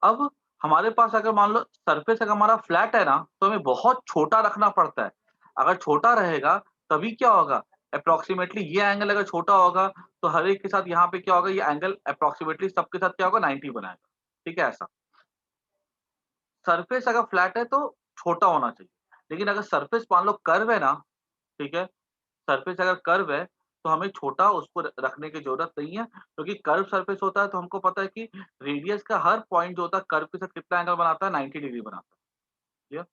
अब हमारे पास अगर मान लो सरफेस अगर हमारा फ्लैट है ना, तो हमें बहुत छोटा रखना पड़ता है। अगर छोटा रहेगा तभी क्या होगा, अप्रोक्सीमेटली ये एंगल अगर छोटा होगा तो हर एक के साथ यहाँ पे क्या होगा, ये एंगल अप्रोक्सीमेटली सबके साथ क्या होगा, 90 बनाएगा, ठीक है। ऐसा सरफेस अगर फ्लैट है तो छोटा होना चाहिए, लेकिन अगर सरफेस मान लो कर्व है ना, ठीक है, सरफेस अगर कर्व है तो हमें छोटा उसको रखने की जरूरत नहीं है, क्योंकि कर्व सरफेस होता है तो हमको पता है कि रेडियस का हर पॉइंट जो होता है कर्व के साथ कितना एंगल बनाता है, 90 डिग्री बनाता है, क्लियर।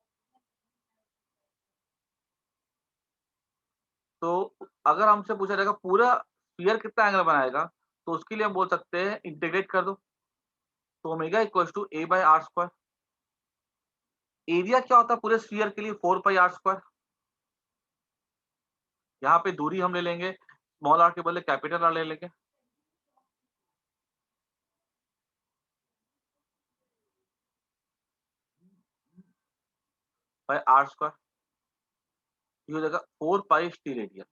तो अगर हमसे पूछा जाएगा पूरा स्फीयर कितना एंगल बनाएगा, तो उसके लिए हम बोल सकते हैं इंटीग्रेट कर दो, तो omega equal to A by R square. Area क्या होता है पूरे स्फीयर के लिए, 4 पाई आर स्क्वायर। यहाँ पे दूरी हम ले लेंगे, स्मॉल आर के बदले कैपिटल आर ले लेंगे, बाय आर स्क्वायर, ये हो जाएगा 4 पाई रेडियन।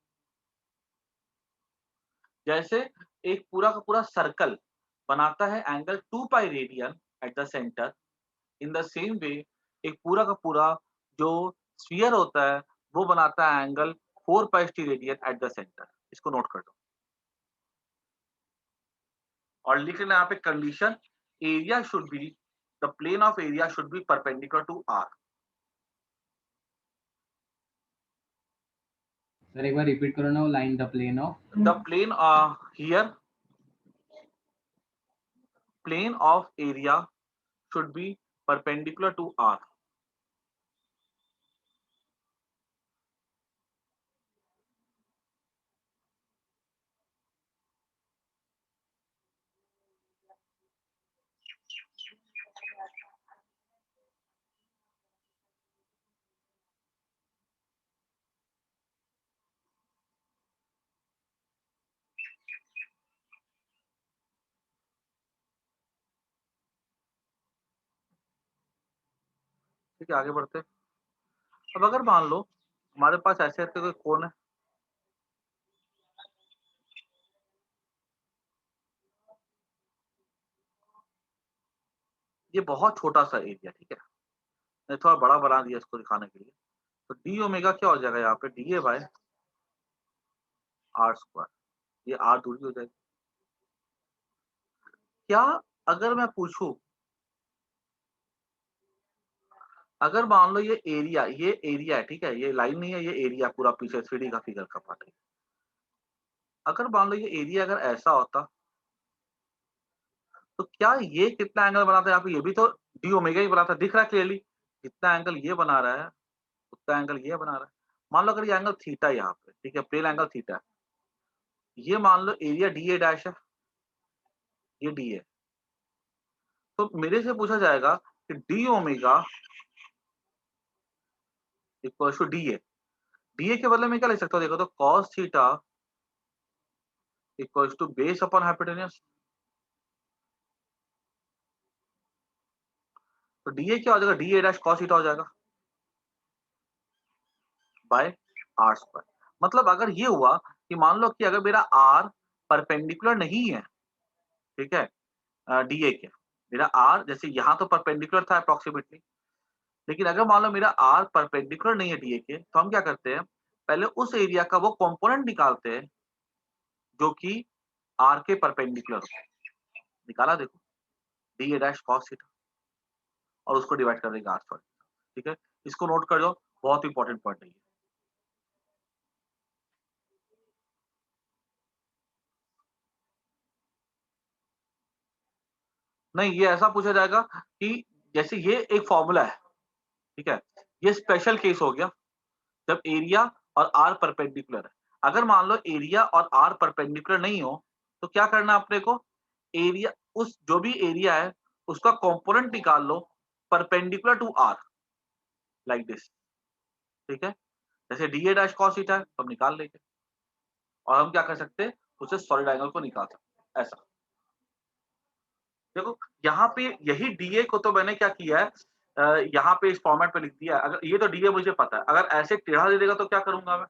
जैसे एक पूरा का पूरा सर्कल बनाता है angle 2 pi radian at the centre, in the same way एक पूरा का पूरा जो स्फीयर होता है वो बनाता है angle 4 pi radian at the centre. इसको नोट कर दो और लिख लेना यहाँ पे condition, area should be, the plane of area should be perpendicular to R. Sir एक बार रिपीट करो ना वो line, the plane of, the plane here, plane of area should be perpendicular to R। ठीक है, आगे बढ़ते हैं। अब अगर मान लो हमारे पास ऐसे करके कोई कोण है, ये बहुत छोटा सा एरिया, ठीक है, मैंने थोड़ा बड़ा बना दिया इसको दिखाने के लिए। तो डी ओमेगा क्या हो जाएगा यहाँ पे, D A by R square, ये आर दूरी हो जाएगी। क्या अगर मैं पूछूं, अगर मान लो ये एरिया है, ठीक है, ये लाइन नहीं है, ये एरिया पूरा पीछे 3D का फिगर का पार्ट है। अगर मान लो ये एरिया अगर ऐसा होता, तो क्या ये कितना एंगल बनाता है यहाँ पे, ये भी तो डी ओमेगा ही बनाता है, दिख रहा है क्लियरली, जितना एंगल ये बना रहा है उतना एंगल ये बना रहा है। मान लो अगर ये एंगल थीटा है यहाँ पे, ठीक है, प्लेन एंगल थीटा है, ये मान लो एरिया डी ए डैश है, ये डी ए, तो मेरे से पूछा जाएगा कि D omega equal to D A. D A के बदले में क्या लिख सकता हूँ, देखो तो cos theta equal to base upon hypotenuse. तो डी ए क्या हो जाएगा, D A dash cos theta हो जाएगा बाय आर स्क्वायर। मतलब अगर ये हुआ कि मान लो कि अगर मेरा आर परपेंडिकुलर नहीं है, ठीक है, डी ए के, मेरा आर जैसे यहाँ तो परपेंडिकुलर था अप्रोक्सीमेटली, लेकिन अगर मान लो मेरा आर परपेंडिकुलर नहीं है डीए के, तो हम क्या करते हैं, पहले उस एरिया का वो कंपोनेंट निकालते हैं जो कि आर के परपेंडिकुलर हो। निकाला देखो, D A dash cos theta, और उसको डिवाइड कर देंगे आर स्क्वायर, ठीक है। इसको नोट कर लो, बहुत इंपॉर्टेंट पॉइंट है ये। नहीं, ये ऐसा पूछा जाएगा कि जैसे ये एक फॉर्मूला है, ठीक है, ये स्पेशल केस हो गया जब एरिया और आर परपेंडिकुलर है। अगर मान लो एरिया और आर परपेंडिकुलर नहीं हो, तो क्या करना है अपने को, एरिया, उस जो भी एरिया है उसका कंपोनेंट निकाल लो perpendicular to R, like this, ठीक है। जैसे D A dash cos theta है तो हम निकाल लेंगे, और हम क्या कर सकते हैं, उससे सॉलिड एंगल को निकाल सकते हैं, ऐसा। देखो यहाँ पे यही डीए को तो मैंने क्या किया है, यहाँ पे इस फॉर्मेट पे लिख दिया है। अगर ये तो डीए मुझे पता है, अगर ऐसे टेढ़ा दे देगा तो क्या करूंगा मैं,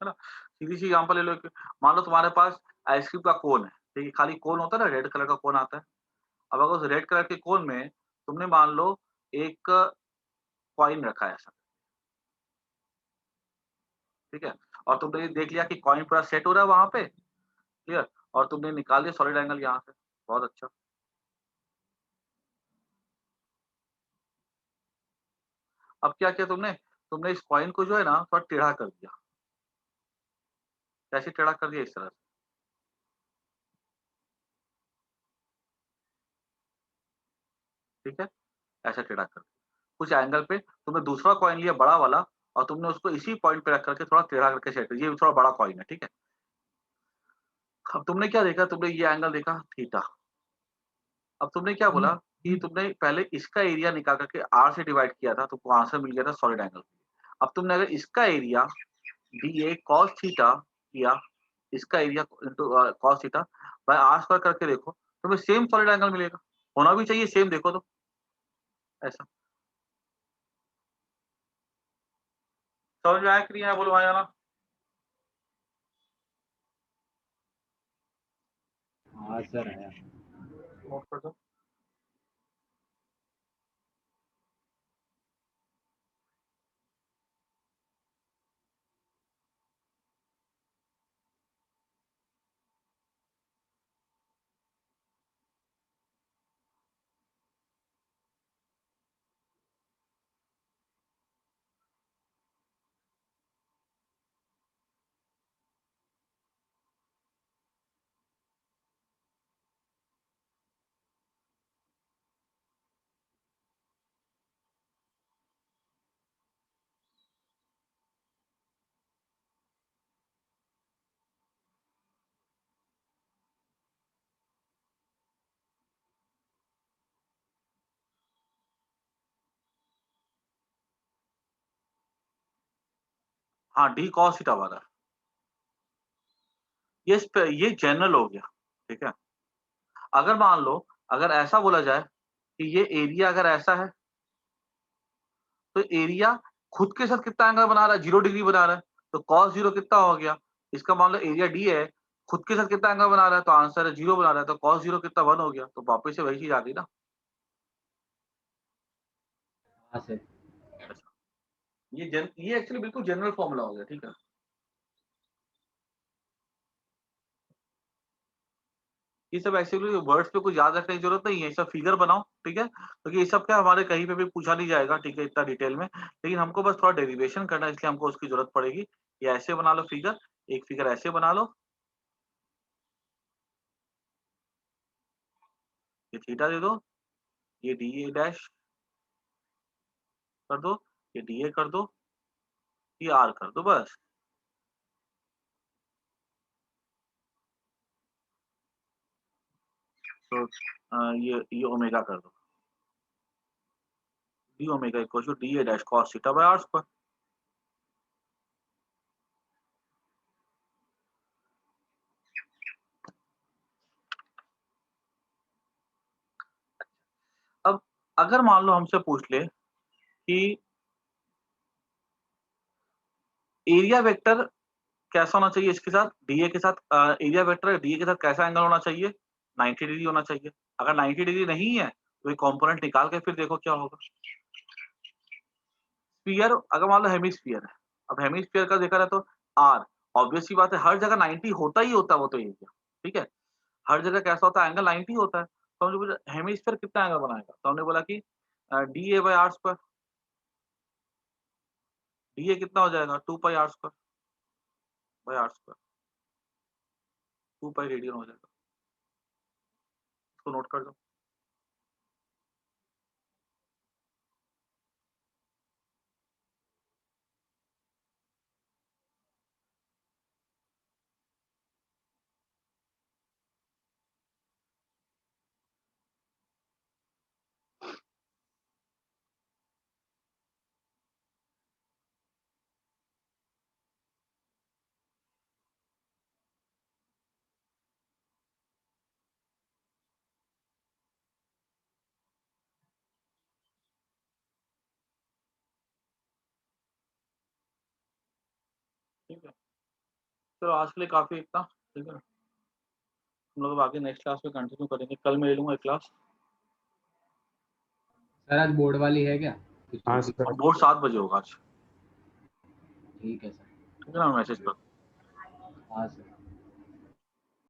है ना। सीधी सी एग्जांपल ले लो कि मान लो तुम्हारे पास आइसक्रीम का कोन है, ठीक है, खाली कोन होता है ना, रेड कलर का कोन आता है। अब अगर उस रेड कलर के कोन में तुमने मान लो एक कॉइन रखा है ऐसा, ठीक है, और तुमने ये देख लिया कि कॉइन पूरा सेट हो रहा है वहां पे, क्लियर, और तुमने निकाल दिया सॉलिड एंगल यहाँ से, बहुत अच्छा। अब क्या किया तुमने, तुमने इस कॉइन को जो है ना थोड़ा टेढ़ा कर दिया, कैसे टेढ़ा कर दिया, इस तरह से, ठीक है, ऐसा टेढ़ा कर दिया। कुछ एंगल पे तुमने दूसरा कॉइन लिया बड़ा वाला, और तुमने उसको इसी पॉइंट पे रख करके थोड़ा टेढ़ा करके सेट, ये थोड़ा बड़ा कॉइन है, ठीक है। अब तुमने क्या देखा, तुमने ये एंगल देखा थीटा। अब तुमने क्या बोला कि तुमने पहले इसका एरिया निकाल करके आर से डिवाइड किया था, तुमको आंसर मिल गया था सॉलिड एंगल। अब तुमने अगर इसका area D A cos theta किया, इसका area into cos theta by R square करके देखो, तुम्हें सेम सॉलिड एंगल मिलेगा, होना भी चाहिए सेम, देखो तो ऐसा। समझ में आया कि नहीं आया, बोलो आया ना। हाँ सर है। नोट कर दो। हाँ, डी कॉस थीटा वाला। ये जनरल हो गया, ठीक है। अगर मान लो अगर ऐसा बोला जाए कि ये एरिया अगर ऐसा है, तो एरिया खुद के साथ कितना एंगल बना रहा है, 0 डिग्री बना रहा है, तो cos 0 कितना हो गया, इसका मान लो एरिया डी है, खुद के साथ कितना एंगल बना रहा है, तो आंसर है 0 बना रहा है, तो cos 0 कितना 1 हो गया, तो वापस से वही चीज आ गई ना। हाँ सर। ये एक्चुअली बिल्कुल जनरल फॉर्मूला हो गया, ठीक है। ये सब एक्चुअली वर्ड्स पे कुछ याद रखने की जरूरत नहीं है, सब फिगर बनाओ, ठीक है, क्योंकि ये सब क्या हमारे कहीं पे भी पूछा नहीं जाएगा, ठीक है, इतना डिटेल में, लेकिन हमको बस थोड़ा डेरिवेशन करना है, इसलिए हमको उसकी जरूरत पड़ेगी। ये ऐसे बना लो फिगर, एक फिगर ऐसे बना लो, ये थीटा दे दो, ये डी ए डैश कर दो, ये डी ए कर दो, ये आर कर दो, बस। तो ये ओमेगा कर दो, D omega equal to D A dash cos theta by R square. अब अगर मान लो हमसे पूछ ले कि एरिया वेक्टर कैसा होना चाहिए इसके साथ, डीए के साथ, एरिया वेक्टर डीए के साथ कैसा एंगल होना चाहिए, 90 डिग्री होना चाहिए। अगर 90 डिग्री नहीं है तो ये कंपोनेंट निकाल के फिर देखो क्या होगा। स्फीयर अगर मान लो हेमिस्फीयर है, अब हेमिस्फीयर का देखा जाए तो आर, ऑब्वियस सी बात है हर जगह 90 होता ही होता है, वो तो एरिया, ठीक है, हर जगह कैसा होता है, एंगल 90 होता है। तो हमने बोला हेमिस्फीयर कितना एंगल बनाएगा, तो हमने बोला कि D A by R square, D A कितना हो जाएगा 2 pi are square by R square, 2 pi radian हो जाएगा, इसको नोट कर दो। ठीक है, चलो आज के लिए काफी इतना, ठीक है, हम लोग आगे नेक्स्ट क्लास में कंटिन्यू करेंगे, कल मैं ले लूंगा एक क्लास। सर आज बोर्ड वाली है क्या? कुछ हाँ topic? सर। बोर्ड 7 बजे होगा आज, ठीक है सर। ठीक है ना, मैसेज कर। हाँ सर।